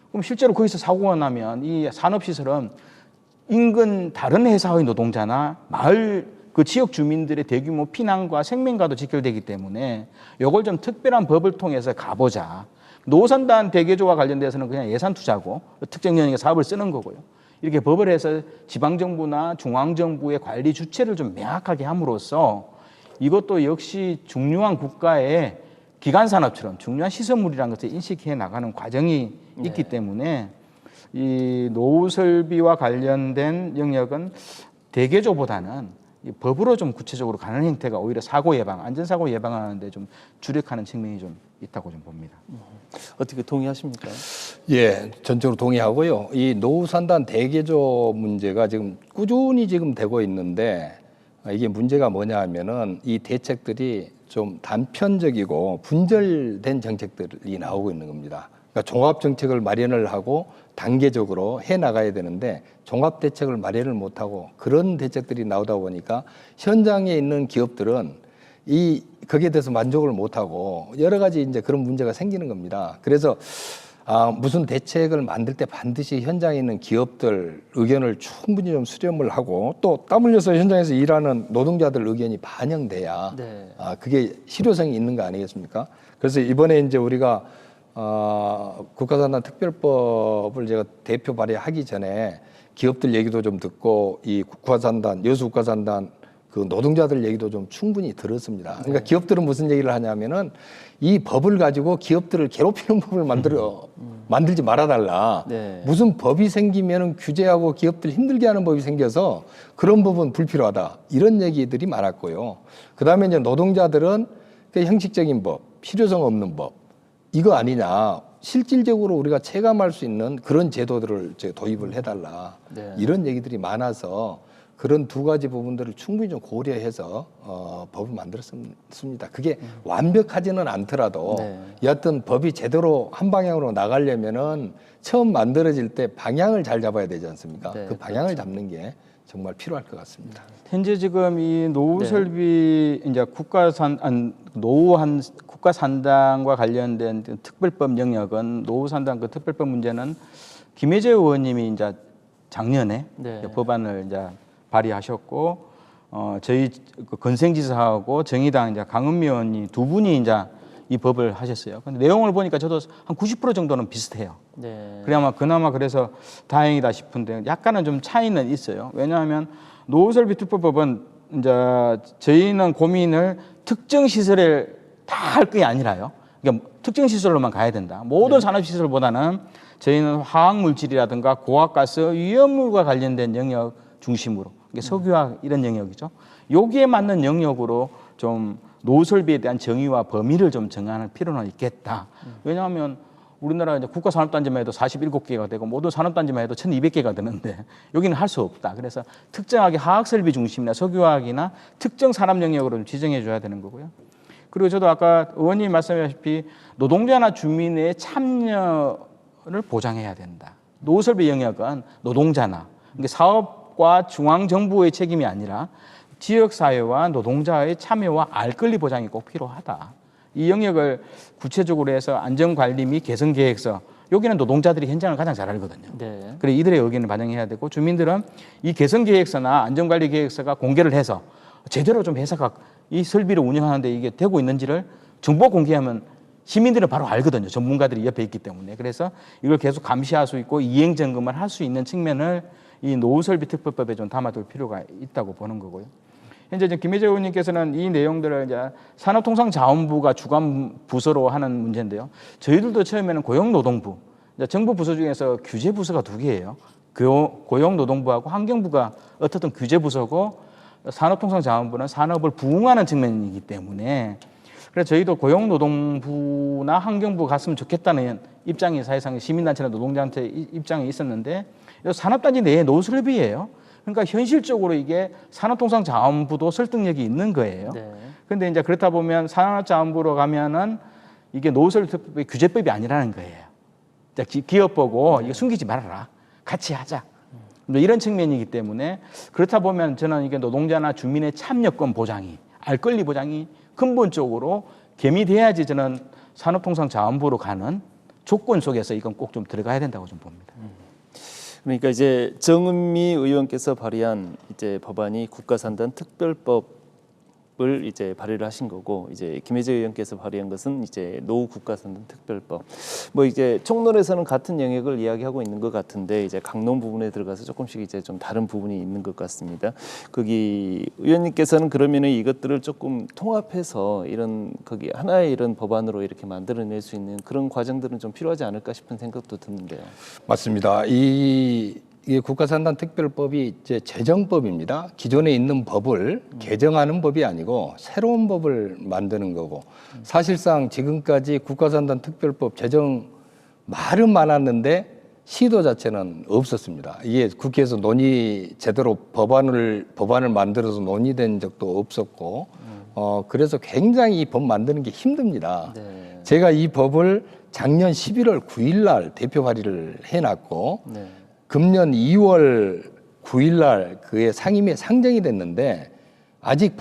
그럼 실제로 거기서 사고가 나면 이 산업시설은 인근 다른 회사의 노동자나 마을 그 지역 주민들의 대규모 피난과 생명과도 직결되기 때문에 이걸 좀 특별한 법을 통해서 가보자. 노선단 대개조와 관련돼서는 그냥 예산 투자고 특정 영역의 사업을 쓰는 거고요. 이렇게 법을 해서 지방정부나 중앙정부의 관리 주체를 좀 명확하게 함으로써 이것도 역시 중요한 국가의 기간산업처럼 중요한 시설물이라는 것을 인식해 나가는 과정이 있기 때문에 이 노후 설비와 관련된 영역은 대개조보다는 이 법으로 좀 구체적으로 가는 형태가 오히려 사고 예방, 안전사고 예방하는데 좀 주력하는 측면이 좀 있다고 좀 봅니다. 어떻게 동의하십니까? 예, 전적으로 동의하고요. 이 노후 산단 대개조 문제가 지금 꾸준히 지금 되고 있는데 이게 문제가 뭐냐 하면은 이 대책들이 좀 단편적이고 분절된 정책들이 나오고 있는 겁니다. 그러니까 종합 정책을 마련을 하고 단계적으로 해 나가야 되는데 종합 대책을 마련을 못 하고 그런 대책들이 나오다 보니까 현장에 있는 기업들은 거기에 대해서 만족을 못 하고 여러 가지 이제 그런 문제가 생기는 겁니다. 그래서 무슨 대책을 만들 때 반드시 현장에 있는 기업들 의견을 충분히 좀 수렴을 하고 또 땀 흘려서 현장에서 일하는 노동자들 의견이 반영돼야 그게 실효성이 있는 거 아니겠습니까? 그래서 이번에 이제 우리가 국가산단 특별법을 제가 대표 발의하기 전에 기업들 얘기도 좀 듣고 이 국가산단, 여수국가산단 그 노동자들 얘기도 좀 충분히 들었습니다. 그러니까 기업들은 무슨 얘기를 하냐면은 이 법을 가지고 기업들을 괴롭히는 법을 만들지 말아달라. 네. 무슨 법이 생기면은 규제하고 기업들 힘들게 하는 법이 생겨서 그런 법은 불필요하다. 이런 얘기들이 많았고요. 그 다음에 이제 노동자들은 그 형식적인 법, 필요성 없는 법, 이거 아니냐. 실질적으로 우리가 체감할 수 있는 그런 제도들을 도입을 해달라. 네. 이런 얘기들이 많아서 그런 두 가지 부분들을 충분히 좀 고려해서 법을 만들었습니다. 그게 완벽하지는 않더라도 여하튼 법이 제대로 한 방향으로 나가려면은 처음 만들어질 때 방향을 잘 잡아야 되지 않습니까? 그 방향을 잡는 게 정말 필요할 것 같습니다. 현재 지금 이 노후 설비 이제 국가산단과 관련된 특별법 영역은 노후 산단 그 특별법 문제는 김혜재 의원님이 이제 작년에 법안을 이제 발의하셨고 저희 건생지사하고 정의당 이제 강은미 의원이 두 분이 이제 이 법을 하셨어요. 근데 내용을 보니까 저도 한 90% 정도는 비슷해요. 그나마 그래서 다행이다 싶은데 약간은 좀 차이는 있어요. 왜냐하면 노후설비 특별법은 이제 저희는 고민을 특정 시설에 다 할 게 아니라요. 그러니까 특정 시설로만 가야 된다. 모든 산업시설보다는 저희는 화학물질이라든가 고압가스, 위험물과 관련된 영역 중심으로 석유화학 이런 영역이죠. 여기에 맞는 영역으로 좀 노후설비에 대한 정의와 범위를 좀 정할 필요는 있겠다. 왜냐하면 우리나라 이제 국가산업단지만 해도 47개가 되고 모든 산업단지만 해도 1200개가 되는데 여기는 할 수 없다. 그래서 특정하게 화학설비 중심이나 석유화학이나 특정 산업 영역으로 좀 지정해 줘야 되는 거고요. 그리고 저도 아까 의원님이 말씀하셨다시피 노동자나 주민의 참여를 보장해야 된다. 노후설비 영역은 노동자나 그러니까 사업과 중앙정부의 책임이 아니라 지역사회와 노동자의 참여와 알 권리 보장이 꼭 필요하다. 이 영역을 구체적으로 해서 안전관리 및 개선계획서 여기는 노동자들이 현장을 가장 잘 알거든요. 그래 이들의 의견을 반영해야 되고 주민들은 이 개선계획서나 안전관리계획서가 공개를 해서 제대로 좀 회사가 이 설비를 운영하는데 이게 되고 있는지를 정보 공개하면 시민들은 바로 알거든요. 전문가들이 옆에 있기 때문에. 그래서 이걸 계속 감시할 수 있고 이행 점검을 할 수 있는 측면을 이 노후설비 특별법에 좀 담아둘 필요가 있다고 보는 거고요. 현재 이제 김혜재 의원님께서는 이 내용들을 이제 산업통상자원부가 주관 부서로 하는 문제인데요. 저희들도 처음에는 고용노동부, 정부 부서 중에서 규제 부서가 두 개예요. 고용노동부하고 환경부가 어떻든 규제 부서고 산업통상자원부는 산업을 부응하는 측면이기 때문에 그래서 저희도 고용노동부나 환경부 갔으면 좋겠다는 입장이 사실상 시민단체나 노동단체 입장이 있었는데 산업단지 내에 노설비예요. 그러니까 현실적으로 이게 산업통상자원부도 설득력이 있는 거예요. 그런데 이제 그렇다 보면 산업자원부로 가면은 이게 노설비 규제법이 아니라는 거예요. 기업 보고 이거 숨기지 말아라. 같이 하자. 이런 측면이기 때문에 그렇다 보면 저는 이게 노동자나 주민의 참여권 보장이, 알 권리 보장이 근본적으로 개미돼야지 저는 산업통상자원부로 가는 조건 속에서 이건 꼭 좀 들어가야 된다고 좀 봅니다. 그러니까 이제 정은미 의원께서 발의한 이제 법안이 국가산단 특별법을 이제 발의를 하신 거고, 이제 김혜재 의원께서 발의한 것은 이제 노후 국가산단 특별법. 뭐 이제 총론에서는 같은 영역을 이야기하고 있는 것 같은데 이제 강론 부분에 들어가서 조금씩 이제 좀 다른 부분이 있는 것 같습니다. 거기 의원님께서는 그러면은 이것들을 조금 통합해서 이런 거기 하나의 이런 법안으로 이렇게 만들어낼 수 있는 그런 과정들은 좀 필요하지 않을까 싶은 생각도 드는데요. 맞습니다. 이게 국가산단 특별법이 이제 제정법입니다. 기존에 있는 법을 개정하는 법이 아니고 새로운 법을 만드는 거고, 사실상 지금까지 국가산단 특별법 제정 말은 많았는데 시도 자체는 없었습니다. 이게 국회에서 제대로 법안을 만들어서 논의된 적도 없었고, 그래서 굉장히 이 법 만드는 게 힘듭니다. 네. 제가 이 법을 작년 11월 9일 날 대표 발의를 해놨고, 네. 금년 2월 9일 날 그의 상임위에 상정이 됐는데 아직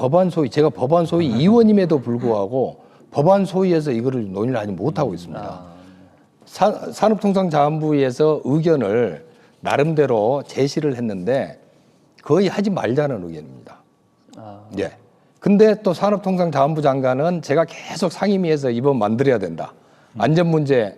제가 법안 소위 의원임에도 불구하고 법안 소위에서 이거를 논의를 아직 못하고 있습니다. 산업통상자원부에서 의견을 나름대로 제시를 했는데 거의 하지 말자는 의견입니다. 예. 근데 또 산업통상자원부 장관은 제가 계속 상임위에서 이번 만들어야 된다. 안전문제,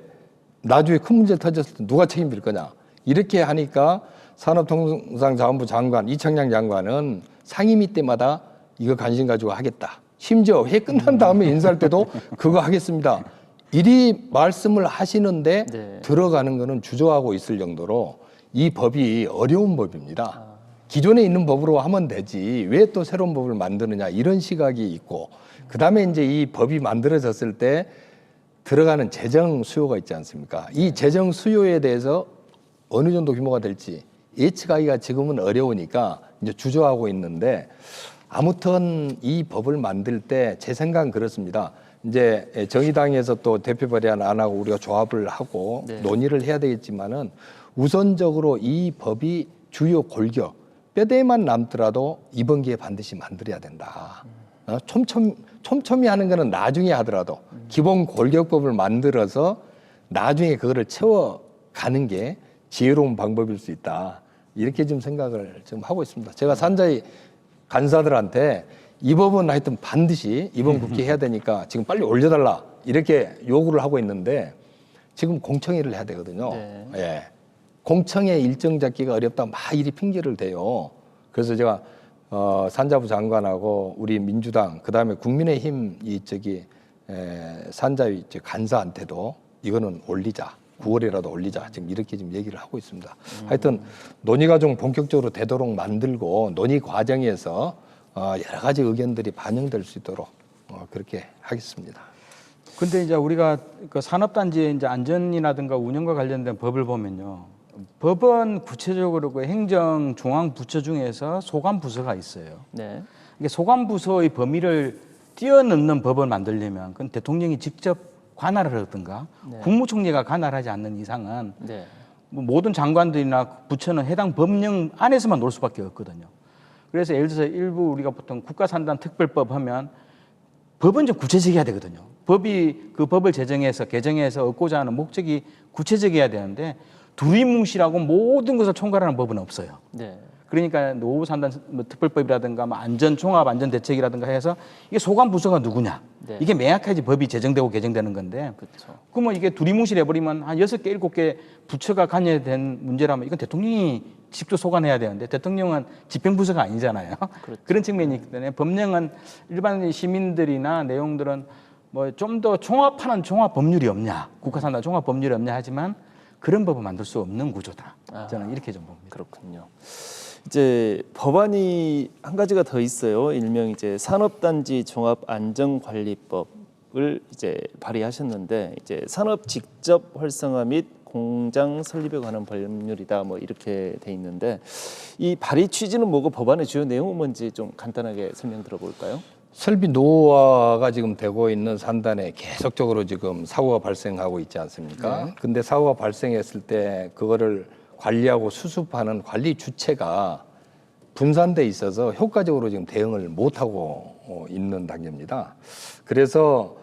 나중에 큰 문제 터졌을 때 누가 책임질 거냐. 이렇게 하니까 산업통상자원부 장관, 이청양 장관은 상임위 때마다 이거 관심 가지고 하겠다. 심지어 회 끝난 다음에 인사할 때도 그거 하겠습니다. 이리 말씀을 하시는데 네. 들어가는 거는 주저하고 있을 정도로 이 법이 어려운 법입니다. 기존에 있는 법으로 하면 되지 왜 또 새로운 법을 만드느냐 이런 시각이 있고, 그다음에 이제 이 법이 만들어졌을 때 들어가는 재정 수요가 있지 않습니까? 이 재정 수요에 대해서 어느 정도 규모가 될지 예측하기가 지금은 어려우니까 이제 주저하고 있는데, 아무튼 이 법을 만들 때 제 생각은 그렇습니다. 이제 정의당에서 또 대표 발의안 안 하고 우리가 조합을 하고 네. 논의를 해야 되겠지만은 우선적으로 이 법이 주요 골격 뼈대만 남더라도 이번 기회에 반드시 만들어야 된다. 촘촘히 하는 거는 나중에 하더라도 기본 골격법을 만들어서 나중에 그거를 채워가는 게 지혜로운 방법일 수 있다. 이렇게 좀 생각을 좀 하고 있습니다. 제가 산자위 간사들한테 이 법은 하여튼 반드시 이번 국회 해야 되니까 지금 빨리 올려달라 이렇게 요구를 하고 있는데 지금 공청회를 해야 되거든요. 네. 예. 공청회 일정 잡기가 어렵다 막 이리 핑계를 대요. 그래서 제가 산자부 장관하고 우리 민주당 그다음에 국민의힘 산자위 간사한테도 이거는 올리자. 9월이라도 올리자. 지금 이렇게 지금 얘기를 하고 있습니다. 하여튼 논의가 좀 본격적으로 되도록 만들고 논의 과정에서 여러 가지 의견들이 반영될 수 있도록 그렇게 하겠습니다. 근데 이제 우리가 그 산업단지의 이제 안전이라든가 운영과 관련된 법을 보면요. 법은 구체적으로 그 행정 중앙 부처 중에서 소관 부서가 있어요. 네. 이게 소관 부서의 범위를 뛰어넘는 법을 만들려면 그건 대통령이 직접 관할을 하든가 네. 국무총리가 관할하지 않는 이상은 네. 뭐 모든 장관들이나 부처는 해당 법령 안에서만 놀 수밖에 없거든요. 그래서 예를 들어서 일부 우리가 보통 국가산단 특별법 하면 법은 좀 구체적이어야 되거든요. 법이 그 법을 개정해서 얻고자 하는 목적이 구체적이어야 되는데 두리뭉실하고 모든 것을 총괄하는 법은 없어요. 네. 그러니까 노후 산단 뭐 특별법이라든가 뭐 안전 종합 안전 대책이라든가 해서 이게 소관 부서가 누구냐 네. 이게 명확해야지 법이 제정되고 개정되는 건데 그렇죠. 그러면 이게 두리뭉실 해버리면 한 6개, 7개 부처가 관여된 문제라면 이건 대통령이 직접 소관해야 되는데 대통령은 집행부서가 아니잖아요. 그렇죠. 그런 측면이 있기 때문에 법령은 일반 시민들이나 내용들은 뭐 좀 더 종합하는 종합 법률이 없냐, 국가산단 종합 법률이 없냐 하지만 그런 법을 만들 수 없는 구조다. 저는 이렇게 좀 봅니다. 그렇군요. 이제 법안이 한 가지가 더 있어요. 일명 이제 산업단지 종합안전관리법을 이제 발의하셨는데 이제 산업 직접 활성화 및 공장 설립에 관한 법률이다 뭐 이렇게 돼 있는데 이 발의 취지는 뭐고 법안의 주요 내용은 뭔지 좀 간단하게 설명 들어볼까요? 설비 노후화가 지금 되고 있는 산단에 계속적으로 지금 사고가 발생하고 있지 않습니까? 네. 근데 사고가 발생했을 때 그거를 관리하고 수습하는 관리 주체가 분산돼 있어서 효과적으로 지금 대응을 못하고 있는 단계입니다. 그래서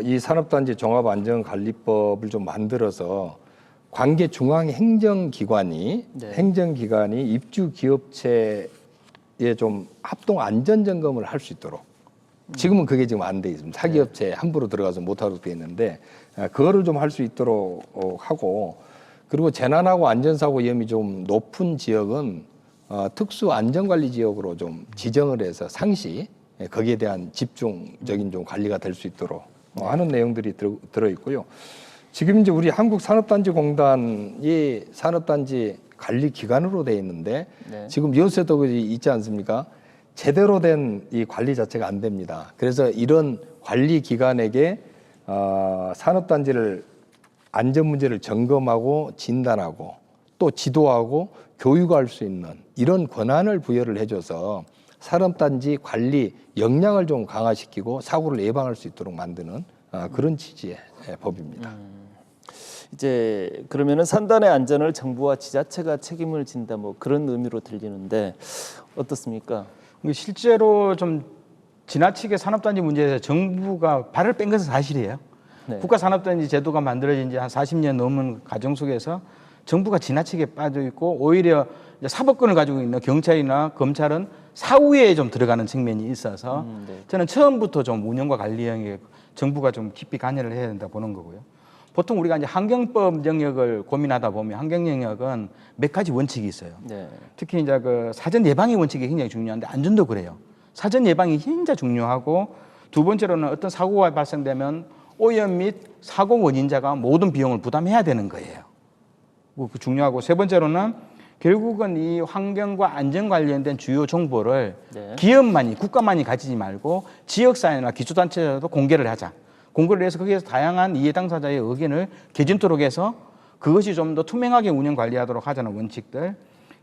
이 산업단지 종합안전관리법을 좀 만들어서 관계 중앙행정기관이 네. 행정기관이 입주 기업체에 좀 합동 안전 점검을 할 수 있도록 지금은 그게 지금 안 돼 있습니다. 사기업체 함부로 들어가서 못하도록 돼 있는데 그거를 좀 할 수 있도록 하고 그리고 재난하고 안전사고 위험이 좀 높은 지역은 특수 안전관리 지역으로 좀 지정을 해서 상시 거기에 대한 집중적인 좀 관리가 될 수 있도록 하는 내용들이 들어 있고요. 지금 이제 우리 한국산업단지공단이 산업단지 관리 기관으로 돼 있는데 네. 지금 요새도 있지 않습니까? 제대로 된 이 관리 자체가 안 됩니다. 그래서 이런 관리 기관에게 산업단지를 안전 문제를 점검하고 진단하고 또 지도하고 교육할 수 있는 이런 권한을 부여를 해줘서 산업단지 관리 역량을 좀 강화시키고 사고를 예방할 수 있도록 만드는 그런 취지의 법입니다. 이제 그러면은 산단의 안전을 정부와 지자체가 책임을 진다 뭐 그런 의미로 들리는데 어떻습니까? 실제로 좀 지나치게 산업단지 문제에 대해서 정부가 발을 뺀 것은 사실이에요. 네. 국가산업단지 제도가 만들어진 지 한 40년 넘은 과정 속에서 정부가 지나치게 빠져 있고 오히려 이제 사법권을 가지고 있는 경찰이나 검찰은 사후에 좀 들어가는 측면이 있어서 네. 저는 처음부터 좀 운영과 관리 영역에 정부가 좀 깊이 관여를 해야 된다 보는 거고요. 보통 우리가 이제 환경법 영역을 고민하다 보면 환경 영역은 몇 가지 원칙이 있어요. 네. 특히 이제 그 사전 예방의 원칙이 굉장히 중요한데 안전도 그래요. 사전 예방이 굉장히 중요하고 두 번째로는 어떤 사고가 발생되면 오염 및 사고 원인자가 모든 비용을 부담해야 되는 거예요. 그 중요하고 세 번째로는 결국은 이 환경과 안전 관련된 주요 정보를 네. 기업만이 국가만이 가지지 말고 지역사회나 기초단체에서도 공개를 하자. 공개를 해서 거기에서 다양한 이해 당사자의 의견을 개진토록 해서 그것이 좀 더 투명하게 운영 관리하도록 하자는 원칙들.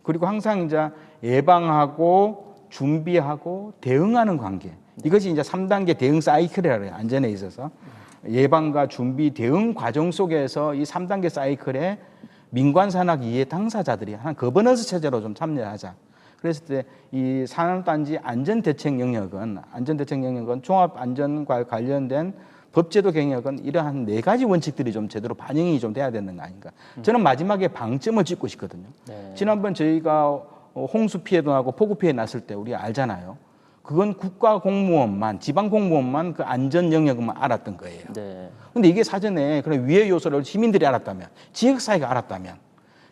그리고 항상 이제 예방하고 준비하고 대응하는 관계. 이것이 이제 3단계 대응 사이클이라고 해요. 안전에 있어서. 예방과 준비, 대응 과정 속에서 이 3단계 사이클에 민관 산학 이해 당사자들이 한 거버넌스 체제로 좀 참여하자. 그랬을 때 이 산업단지 안전대책 영역은 종합안전과 관련된 법제도 경역은 이러한 4가지 원칙들이 좀 제대로 반영이 좀 돼야 되는 거 아닌가. 저는 마지막에 방점을 찍고 싶거든요. 네. 지난번 저희가 홍수 피해도 나고 폭우 피해 났을 때 우리 알잖아요. 그건 국가 공무원만, 지방 공무원만 그 안전 영역만 알았던 거예요. 네. 근데 이게 사전에 그런 위해 요소를 시민들이 알았다면, 지역사회가 알았다면,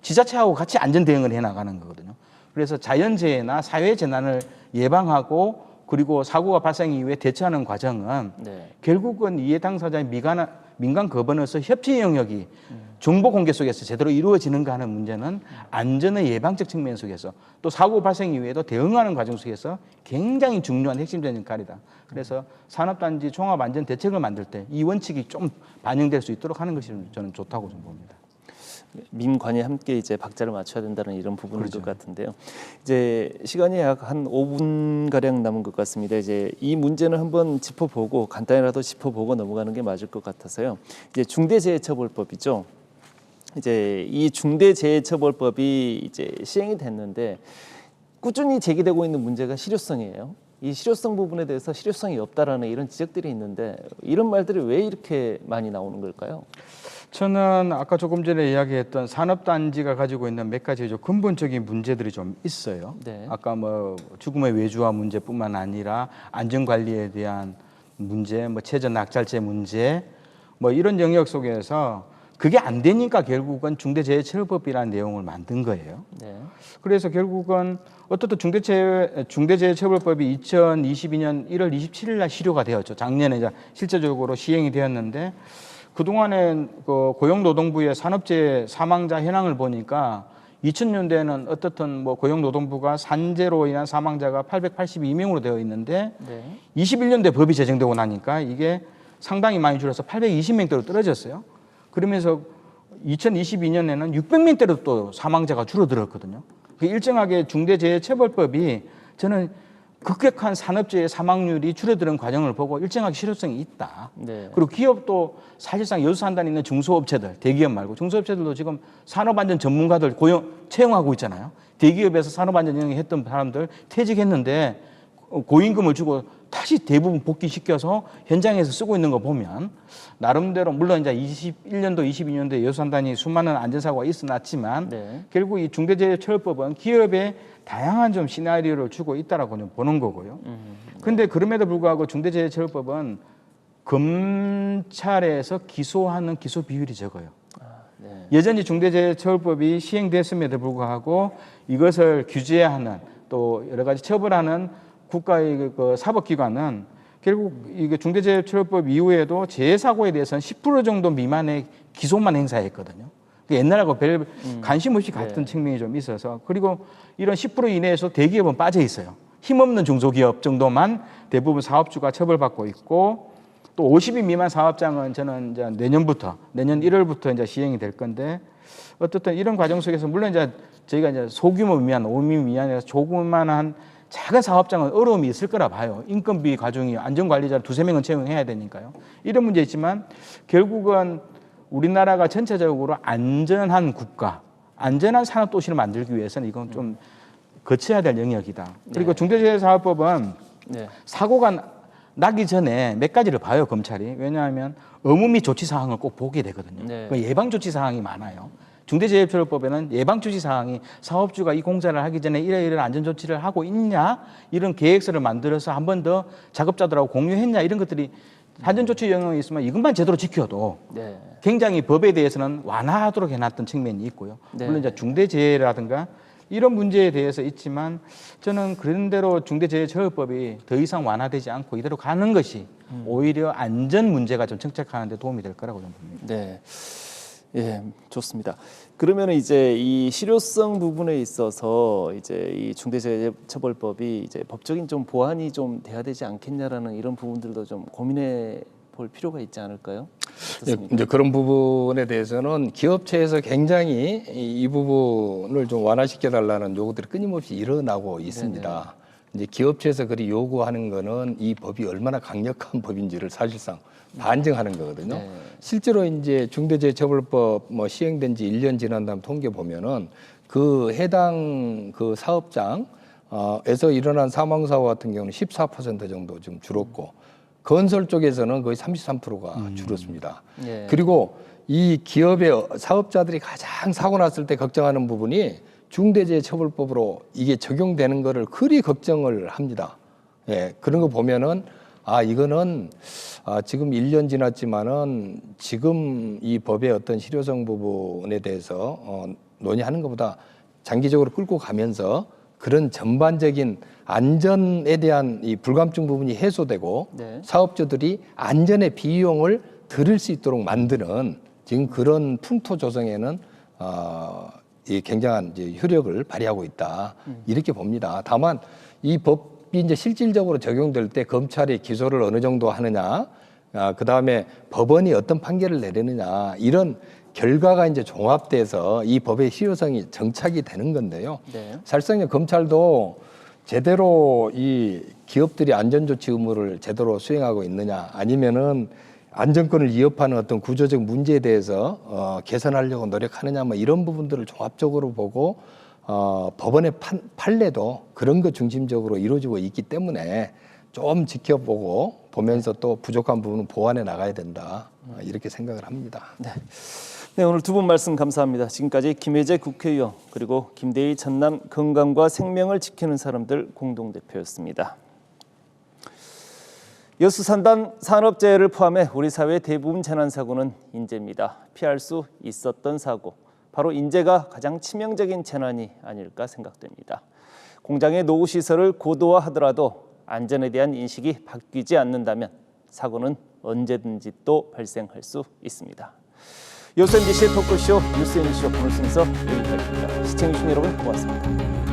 지자체하고 같이 안전 대응을 해 나가는 거거든요. 그래서 자연재해나 사회재난을 예방하고 그리고 사고가 발생 이후에 대처하는 과정은 네. 결국은 이해 당사자의 민간 거버넌스 협치 영역이 정보 공개 속에서 제대로 이루어지는가 하는 문제는 안전의 예방적 측면 속에서 또 사고 발생 이후에도 대응하는 과정 속에서 굉장히 중요한 핵심적인 역할이다. 그래서 산업단지 종합안전 대책을 만들 때 이 원칙이 좀 반영될 수 있도록 하는 것이 저는 좋다고 좀 봅니다. 민관이 함께 이제 박자를 맞춰야 된다는 이런 부분일 그렇죠. 것 같은데요. 이제 시간이 약 한 5분 가량 남은 것 같습니다. 이제 이 문제는 한번 짚어보고 간단히라도 짚어보고 넘어가는 게 맞을 것 같아서요. 이제 중대재해처벌법이죠. 이제 이 중대재해처벌법이 이제 시행이 됐는데 꾸준히 제기되고 있는 문제가 실효성이에요. 이 실효성 부분에 대해서 실효성이 없다라는 이런 지적들이 있는데 이런 말들이 왜 이렇게 많이 나오는 걸까요? 저는 아까 조금 전에 이야기했던 산업단지가 가지고 있는 몇 가지 좀 근본적인 문제들이 좀 있어요. 네. 아까 뭐 죽음의 외주화 문제뿐만 아니라 안전관리에 대한 문제, 뭐 체전 낙찰제 문제, 뭐 이런 영역 속에서 그게 안 되니까 결국은 중대재해처벌법이라는 내용을 만든 거예요. 네. 그래서 결국은 어떻든 중대재해처벌법이 2022년 1월 27일 날 실효가 되었죠. 작년에 이제 실제적으로 시행이 되었는데 그동안에 그 고용노동부의 산업재해 사망자 현황을 보니까 2000년대에는 어떻든 뭐 고용노동부가 산재로 인한 사망자가 882명으로 되어 있는데 네. 21년도에 법이 제정되고 나니까 이게 상당히 많이 줄어서 820명대로 떨어졌어요. 그러면서 2022년에는 600명대로 또 사망자가 줄어들었거든요. 그 일정하게 중대재해처벌법이 저는 급격한 산업재해 사망률이 줄어드는 과정을 보고 일정하게 실효성이 있다. 네. 그리고 기업도 사실상 여수산단에 있는 중소업체들, 대기업 말고 중소업체들도 지금 산업안전 전문가들 채용하고 있잖아요. 대기업에서 산업안전 영역했던 사람들 퇴직했는데 고임금을 주고 다시 대부분 복귀시켜서 현장에서 쓰고 있는 거 보면 나름대로 물론 이제 21년도, 22년도에 여수산단이 수많은 안전사고가 있어놨지만 네. 결국 이 중대재해처벌법은 기업에 다양한 좀 시나리오를 주고 있다라고 좀 보는 거고요. 근데 그럼에도 불구하고 중대재해처벌법은 검찰에서 기소하는 기소 비율이 적어요. 네. 여전히 중대재해처벌법이 시행됐음에도 불구하고 이것을 규제하는 또 여러 가지 처벌하는 국가의 그 사법기관은 결국 이게 중대재해처벌법 이후에도 재해사고에 대해서는 10% 정도 미만의 기소만 행사했거든요. 옛날하고 별 관심 없이 갔던 측면이 좀 있어서 그리고 이런 10% 이내에서 대기업은 빠져 있어요. 힘없는 중소기업 정도만 대부분 사업주가 처벌받고 있고 또 50인 미만 사업장은 저는 이제 내년 1월부터 이제 시행이 될 건데 어떻든 이런 과정 속에서 물론 이제 저희가 이제 소규모 미만, 5인 미만에서 조그만한 작은 사업장은 어려움이 있을 거라 봐요. 인건비 과정이 안전관리자를 2~3명은 채용해야 되니까요. 이런 문제 있지만 결국은 우리나라가 전체적으로 안전한 국가, 안전한 산업도시를 만들기 위해서는 이건 좀 거쳐야 될 영역이다. 그리고 중대재해사업법은 네. 사고가 나기 전에 몇 가지를 봐요, 검찰이. 왜냐하면 의무 및 조치 사항을 꼭 보게 되거든요. 네. 그 예방 조치 사항이 많아요. 중대재해처벌법에는 예방 조치 사항이 사업주가 이 공사를 하기 전에 이런 안전 조치를 하고 있냐, 이런 계획서를 만들어서 한 번 더 작업자들하고 공유했냐, 이런 것들이 안전 조치 영역이 있으면 이것만 제대로 지켜도 네. 굉장히 법에 대해서는 완화하도록 해놨던 측면이 있고요. 네. 물론 이제 중대재해라든가 이런 문제에 대해서 있지만 저는 그런 대로 중대재해처벌법이 더 이상 완화되지 않고 이대로 가는 것이 오히려 안전 문제가 좀 정착하는 데 도움이 될 거라고 저는 봅니다. 네. 예, 좋습니다. 그러면 이제 이 실효성 부분에 있어서 이제 이 중대재해처벌법이 이제 법적인 좀 보완이 좀 돼야 되지 않겠냐라는 이런 부분들도 좀 고민해 볼 필요가 있지 않을까요? 어떻습니까? 이제 그런 부분에 대해서는 기업체에서 굉장히 이 부분을 좀 완화시켜 달라는 요구들이 끊임없이 일어나고 있습니다. 이제 기업체에서 그리 요구하는 거는 이 법이 얼마나 강력한 법인지를 사실상 반증하는 거거든요. 네. 실제로 이제 중대재해처벌법 뭐 시행된 지 1년 지난 다음 통계 보면은 그 해당 그 사업장에서 일어난 사망 사고 같은 경우는 14% 정도 좀 줄었고 건설 쪽에서는 거의 33%가 줄었습니다. 예. 그리고 이 기업의 사업자들이 가장 사고 났을 때 걱정하는 부분이 중대재해처벌법으로 이게 적용되는 거를 그리 걱정을 합니다. 예, 그런 거 보면은 이거는 지금 1년 지났지만은 지금 이 법의 어떤 실효성 부분에 대해서 논의하는 것보다 장기적으로 끌고 가면서 그런 전반적인 안전에 대한 이 불감증 부분이 해소되고 네. 사업주들이 안전의 비용을 들을 수 있도록 만드는 지금 그런 풍토 조성에는 이 굉장한 이제 효력을 발휘하고 있다 이렇게 봅니다. 다만 이 법이 이제 실질적으로 적용될 때 검찰이 기소를 어느 정도 하느냐, 그 다음에 법원이 어떤 판결을 내리느냐 이런 결과가 이제 종합돼서 이 법의 실효성이 정착이 되는 건데요. 네. 사실상 검찰도 제대로 이 기업들이 안전조치 의무를 제대로 수행하고 있느냐 아니면은 안전권을 위협하는 어떤 구조적 문제에 대해서 개선하려고 노력하느냐 뭐 이런 부분들을 종합적으로 보고 법원의 판례도 그런 것 중심적으로 이루어지고 있기 때문에 좀 지켜보고 보면서 또 부족한 부분은 보완해 나가야 된다. 이렇게 생각을 합니다. 네, 오늘 두 분 말씀 감사합니다. 지금까지 김혜재 국회의원 그리고 김대희 전남 건강과 생명을 지키는 사람들 공동대표였습니다. 여수산단 산업재해를 포함해 우리 사회의 대부분 재난사고는 인재입니다. 피할 수 있었던 사고, 바로 인재가 가장 치명적인 재난이 아닐까 생각됩니다. 공장의 노후시설을 고도화하더라도 안전에 대한 인식이 바뀌지 않는다면 사고는 언제든지 또 발생할 수 있습니다. 여수 MBC의 토크쇼 뉴스 MBC 오늘 순서 여기까지입니다. 시청해주신 여러분 고맙습니다.